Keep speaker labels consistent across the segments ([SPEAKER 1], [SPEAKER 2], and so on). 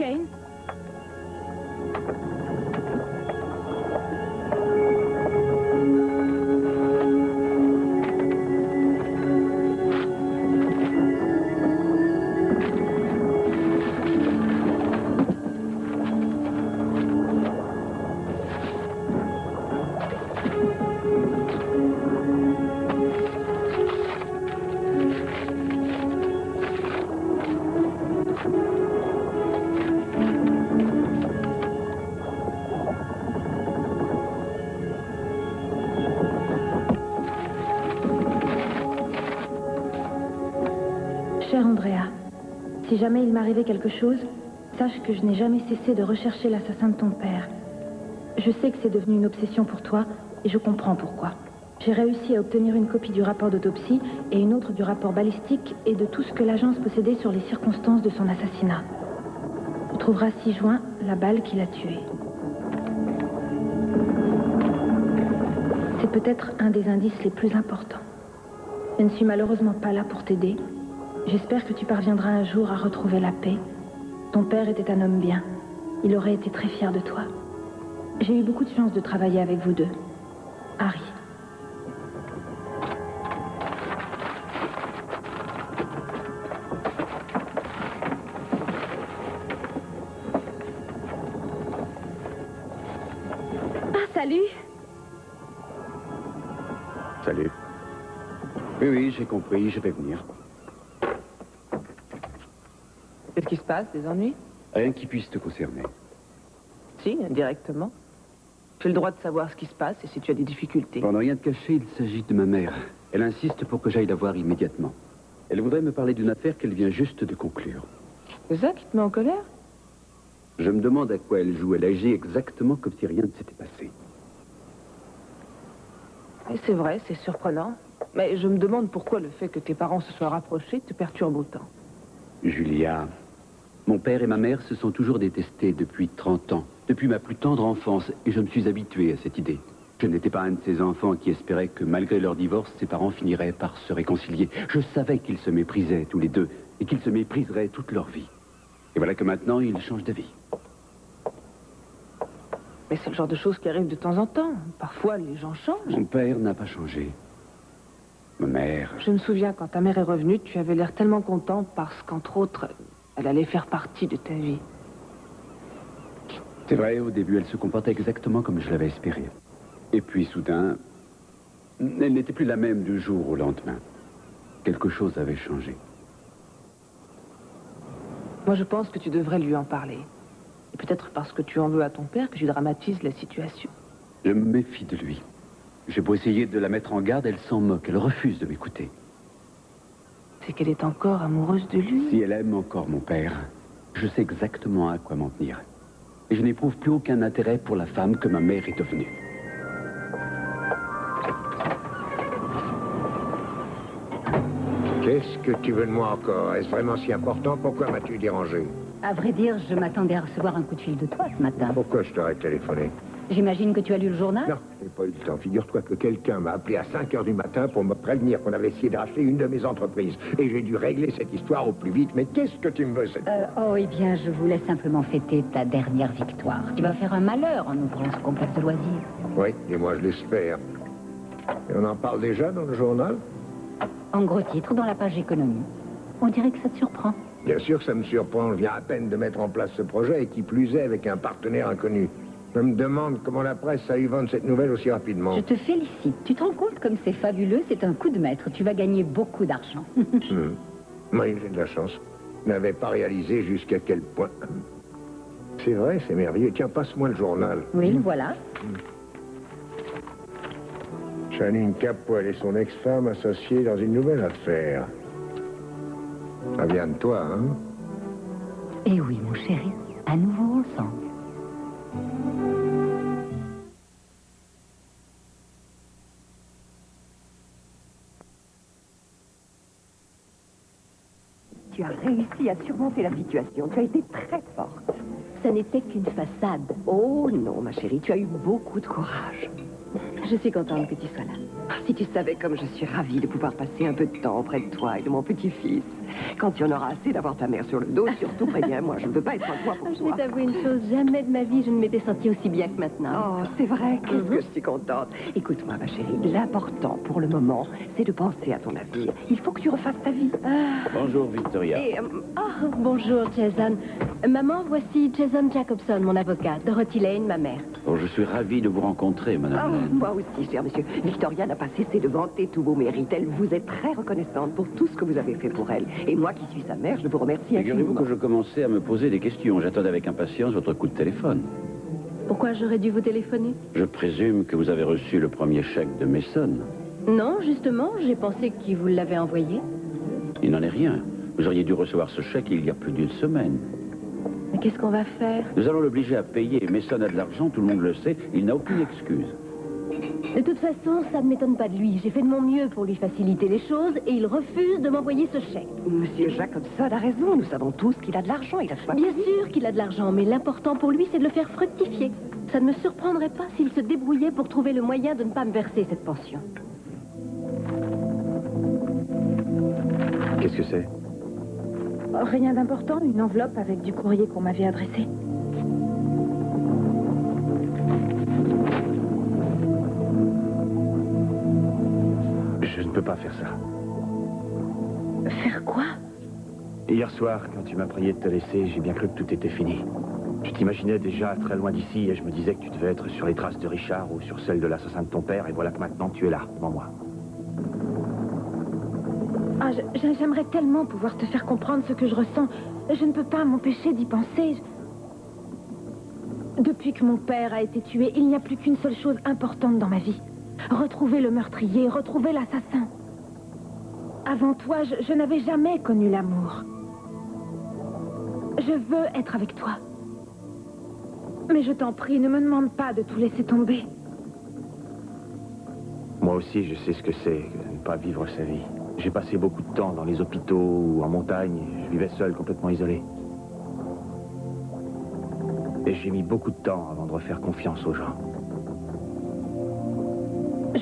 [SPEAKER 1] Kane?
[SPEAKER 2] Cher Andrea, si jamais il m'arrivait quelque chose, sache que je n'ai jamais cessé de rechercher l'assassin de ton père. Je sais que c'est devenu une obsession pour toi, et je comprends pourquoi. J'ai réussi à obtenir une copie du rapport d'autopsie et une autre du rapport balistique et de tout ce que l'agence possédait sur les circonstances de son assassinat. Tu trouveras 6 juin la balle qui l'a tué. C'est peut-être un des indices les plus importants. Je ne suis malheureusement pas là pour t'aider. J'espère que tu parviendras un jour à retrouver la paix. Ton père était un homme bien. Il aurait été très fier de toi. J'ai eu beaucoup de chance de travailler avec vous deux. Harry.
[SPEAKER 1] Ah, salut!
[SPEAKER 3] Salut. Oui, j'ai compris, je vais venir.
[SPEAKER 4] Qu'est-ce qui se passe, des ennuis?
[SPEAKER 3] Rien qui puisse te concerner.
[SPEAKER 4] Si, indirectement. J'ai le droit de savoir ce qui se passe et si tu as des difficultés.
[SPEAKER 3] Pour ne rien te cacher, il s'agit de ma mère. Elle insiste pour que j'aille la voir immédiatement. Elle voudrait me parler d'une affaire qu'elle vient juste de conclure.
[SPEAKER 4] C'est ça qui te met en colère?
[SPEAKER 3] Je me demande à quoi elle joue. Elle agit exactement comme si rien ne s'était passé.
[SPEAKER 4] Et c'est vrai, c'est surprenant. Mais je me demande pourquoi le fait que tes parents se soient rapprochés te perturbe autant.
[SPEAKER 3] Julia, mon père et ma mère se sont toujours détestés depuis 30 ans, depuis ma plus tendre enfance, et je me suis habitué à cette idée. Je n'étais pas un de ces enfants qui espéraient que malgré leur divorce, ses parents finiraient par se réconcilier. Je savais qu'ils se méprisaient tous les deux, et qu'ils se mépriseraient toute leur vie. Et voilà que maintenant, ils changent d'avis.
[SPEAKER 4] Mais c'est le genre de choses qui arrivent de temps en temps. Parfois, les gens changent.
[SPEAKER 3] Mon père n'a pas changé. Ma mère...
[SPEAKER 4] Je me souviens, quand ta mère est revenue, tu avais l'air tellement content parce qu'entre autres, elle allait faire partie de ta vie.
[SPEAKER 3] C'est vrai, au début, elle se comportait exactement comme je l'avais espéré. Et puis, soudain, elle n'était plus la même du jour au lendemain. Quelque chose avait changé.
[SPEAKER 4] Moi, je pense que tu devrais lui en parler. Et peut-être parce que tu en veux à ton père que tu dramatises la situation.
[SPEAKER 3] Je me méfie de lui. J'ai beau essayer de la mettre en garde, elle s'en moque. Elle refuse de m'écouter.
[SPEAKER 4] C'est qu'elle est encore amoureuse de lui.
[SPEAKER 3] Si elle aime encore mon père, je sais exactement à quoi m'en tenir. Et je n'éprouve plus aucun intérêt pour la femme que ma mère est devenue.
[SPEAKER 5] Qu'est-ce que tu veux de moi encore? Est-ce vraiment si important? Pourquoi m'as-tu dérangé?
[SPEAKER 6] À vrai dire, je m'attendais à recevoir un coup de fil de toi ce matin.
[SPEAKER 5] Pourquoi je t'aurais téléphoné?
[SPEAKER 6] J'imagine que tu as lu le journal?
[SPEAKER 5] Non, je n'ai pas eu le temps. Figure-toi que quelqu'un m'a appelé à 5 heures du matin pour me prévenir qu'on avait essayé de racheter une de mes entreprises. Et j'ai dû régler cette histoire au plus vite. Mais qu'est-ce que tu me veux cette fois?
[SPEAKER 6] Oh, eh bien, je voulais simplement fêter ta dernière victoire. Tu vas faire un malheur en ouvrant ce complexe de loisirs.
[SPEAKER 5] Oui, et moi je l'espère. Et on en parle déjà dans le journal?
[SPEAKER 6] En gros titre, dans la page économie. On dirait que ça te surprend.
[SPEAKER 5] Bien sûr que ça me surprend. Je viens à peine de mettre en place ce projet et qui plus est avec un partenaire inconnu. Je me demande comment la presse a eu vendre cette nouvelle aussi rapidement.
[SPEAKER 6] Je te félicite. Tu te rends compte comme c'est fabuleux? C'est un coup de maître. Tu vas gagner beaucoup d'argent.
[SPEAKER 5] Oui, j'ai de la chance. Je n'avais pas réalisé jusqu'à quel point. C'est vrai, c'est merveilleux. Tiens, passe-moi le journal.
[SPEAKER 6] Oui, le voilà.
[SPEAKER 5] Channing Capwell et son ex-femme associés dans une nouvelle affaire. Ça vient de toi, hein?
[SPEAKER 6] Eh oui, mon chéri. À nouveau ensemble.
[SPEAKER 7] Tu as réussi à surmonter la situation. Tu as été très forte.
[SPEAKER 1] Ça n'était qu'une façade.
[SPEAKER 7] Oh non, ma chérie, tu as eu beaucoup de courage.
[SPEAKER 1] Je suis contente que tu sois là.
[SPEAKER 7] Ah, si tu savais comme je suis ravie de pouvoir passer un peu de temps auprès de toi et de mon petit-fils. Quand tu en auras assez d'avoir ta mère sur le dos, surtout préviens-moi, je ne veux pas être un poids pour
[SPEAKER 1] Je vais
[SPEAKER 7] toi.
[SPEAKER 1] t'avouer une chose, jamais de ma vie je ne m'étais sentie aussi bien que maintenant.
[SPEAKER 7] Oh, c'est vrai, qu'est-ce que je suis contente. Écoute-moi, ma chérie, l'important pour le moment, c'est de penser à ton avenir. Il faut que tu refasses ta vie.
[SPEAKER 3] Bonjour, Victoria.
[SPEAKER 7] Et,
[SPEAKER 1] Oh, bonjour Jason. Maman, voici Jason Jacobson, mon avocat. Dorothy Lane, ma mère.
[SPEAKER 3] Oh, je suis ravi de vous rencontrer, Madame
[SPEAKER 7] oh,
[SPEAKER 3] Lane.
[SPEAKER 7] moi aussi, cher monsieur. Victoria n'a pas cessé de vanter tous vos mérites. Elle vous est très reconnaissante pour tout ce que vous avez fait pour elle. Et moi, qui suis sa mère, je vous remercie
[SPEAKER 3] Figurez-vous
[SPEAKER 7] infiniment.
[SPEAKER 3] que je commençais à me poser des questions. J'attendais avec impatience votre coup de téléphone.
[SPEAKER 1] Pourquoi j'aurais dû vous téléphoner?
[SPEAKER 3] Je présume que vous avez reçu le premier chèque de Mason.
[SPEAKER 1] Non, justement, j'ai pensé qu'il vous l'avait envoyé.
[SPEAKER 3] Il n'en est rien. Vous auriez dû recevoir ce chèque il y a plus d'une semaine.
[SPEAKER 1] Mais qu'est-ce qu'on va faire?
[SPEAKER 3] Nous allons l'obliger à payer. Mason a de l'argent, tout le monde le sait. Il n'a aucune excuse.
[SPEAKER 1] De toute façon, ça ne m'étonne pas de lui. J'ai fait de mon mieux pour lui faciliter les choses et il refuse de m'envoyer ce chèque.
[SPEAKER 7] Monsieur Jacobson a raison. Nous savons tous qu'il a de l'argent. Il a de quoi
[SPEAKER 1] Bien sûr qu'il a de l'argent, mais l'important pour lui, c'est de le faire fructifier. Ça ne me surprendrait pas s'il se débrouillait pour trouver le moyen de ne pas me verser cette pension.
[SPEAKER 8] Qu'est-ce que c'est?
[SPEAKER 2] Rien d'important, une enveloppe avec du courrier qu'on m'avait adressé.
[SPEAKER 8] Je ne peux pas faire ça.
[SPEAKER 2] Faire quoi?
[SPEAKER 8] Hier soir, quand tu m'as prié de te laisser, j'ai bien cru que tout était fini. Je t'imaginais déjà très loin d'ici et je me disais que tu devais être sur les traces de Richard ou sur celles de l'assassin de ton père, et voilà que maintenant tu es là, devant moi.
[SPEAKER 2] Ah, j'aimerais tellement pouvoir te faire comprendre ce que je ressens. Je ne peux pas m'empêcher d'y penser. Depuis que mon père a été tué, il n'y a plus qu'une seule chose importante dans ma vie. Retrouver le meurtrier, retrouver l'assassin. Avant toi, je n'avais jamais connu l'amour. Je veux être avec toi. Mais je t'en prie, ne me demande pas de tout laisser tomber.
[SPEAKER 8] Moi aussi, je sais ce que c'est que de ne pas vivre sa vie. J'ai passé beaucoup de temps dans les hôpitaux ou en montagne. Je vivais seul, complètement isolé. Et j'ai mis beaucoup de temps avant de refaire confiance aux gens.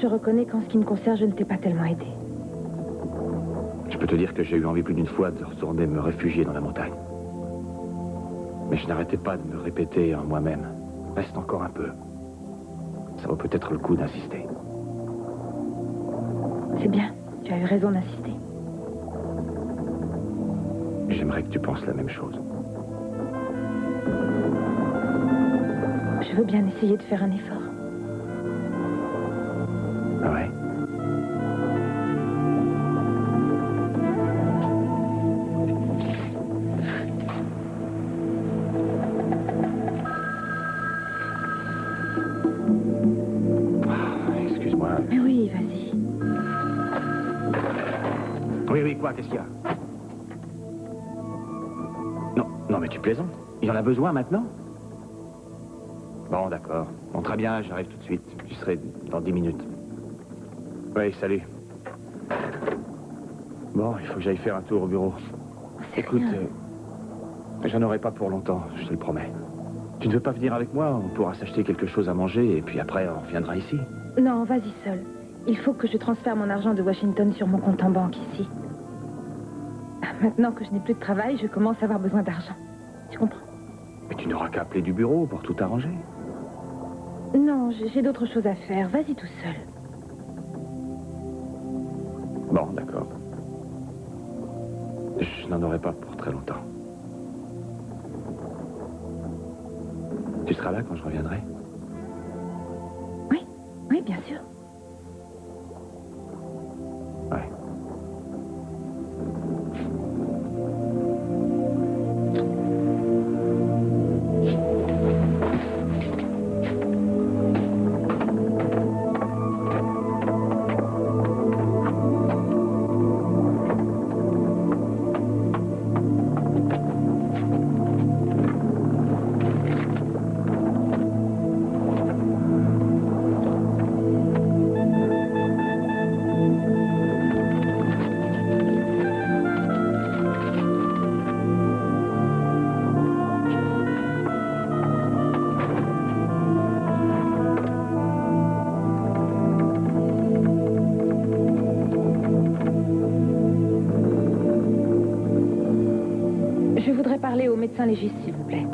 [SPEAKER 2] Je reconnais qu'en ce qui me concerne, je ne t'ai pas tellement aidé.
[SPEAKER 8] Je peux te dire que j'ai eu envie plus d'une fois de retourner me réfugier dans la montagne. Mais je n'arrêtais pas de me répéter en moi-même. Reste encore un peu. Ça vaut peut-être le coup d'insister.
[SPEAKER 2] C'est bien, tu as eu raison d'insister.
[SPEAKER 8] J'aimerais que tu penses la même chose.
[SPEAKER 2] Je veux bien essayer de faire un effort.
[SPEAKER 8] Ah ouais? Excuse-moi.
[SPEAKER 2] Mais oui, vas-y.
[SPEAKER 8] Oui, quoi, qu'est-ce qu'il y a? Non, mais tu plaisantes. Il en a besoin maintenant? Bon, d'accord. Bon, très bien, j'arrive tout de suite. Tu serai dans 10 minutes. Oui, salut. Bon, il faut que j'aille faire un tour au bureau. Écoute, j'en aurai pas pour longtemps, je te le promets. Tu ne veux pas venir avec moi? On pourra s'acheter quelque chose à manger et puis après, on reviendra ici.
[SPEAKER 2] Non, vas-y seul. Il faut que je transfère mon argent de Washington sur mon compte en banque ici. Maintenant que je n'ai plus de travail, je commence à avoir besoin d'argent. Tu comprends?
[SPEAKER 8] Mais tu n'auras qu'à appeler du bureau pour tout arranger.
[SPEAKER 2] Non, j'ai d'autres choses à faire. Vas-y tout seul.
[SPEAKER 8] Bon, d'accord. Je n'en aurai pas pour très longtemps. Tu seras là quand je reviendrai?
[SPEAKER 2] Oui, bien sûr.
[SPEAKER 8] Ouais.
[SPEAKER 2] médecin légiste, s'il vous plaît.